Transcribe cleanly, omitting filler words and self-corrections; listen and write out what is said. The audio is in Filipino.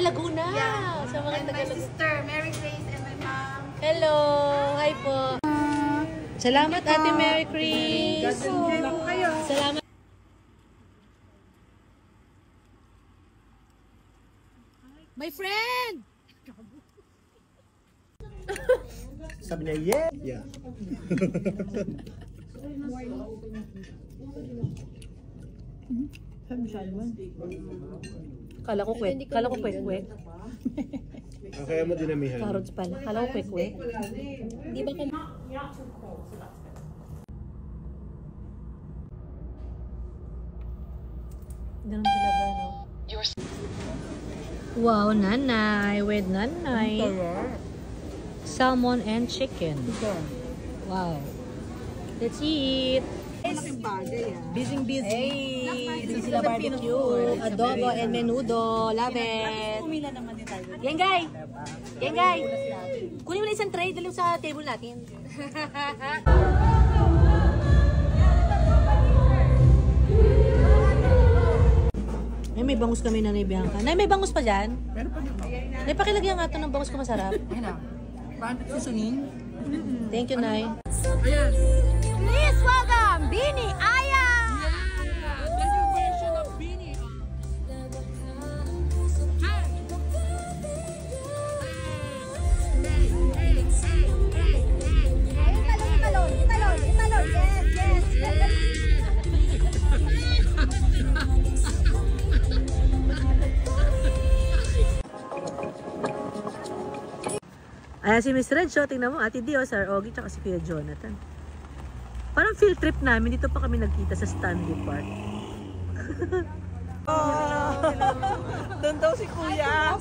Laguna. Yeah. Sa mga And my sister, Mary Grace, and my mom. Hello! Hi po. Salamat Ate Mary Chris. Salamat. My friend! Sabi niya, yeah. Yeah. Kala ko kwek. Kala ko kwek-kwek. Kaya mo dinamihan. Carrots pala. Kala ko kwek-kwek. Di ba kung... Ganun talaga, no? Wow, nanay. With nanay. Salmon and chicken. Wow. Let's eat. Busy. Busy sila barbecue. Adobo and menudo. Love it. Yan, guys. Yan, guys. Kunin mo na isang tray. Dali sa table natin. Ay, may bangus kami na Bianca. Nay, may bangus pa dyan? Meron pa dito. Nay, pakilagyan nga ito ng bangus ko masarap. Ayun na. Paano susunin? Thank you, Nay. Ayan. Please welcome, Bini Aya! The new version of Bini. Italon. Yes. Ayan si Miss Red, so tingnan mo, Ate Dio, Sir Ogie, tsaka si Kuya Jonathan. Parang field trip namin, dito pa kami nagkita sa Stanley Park. Doon daw si Kuya.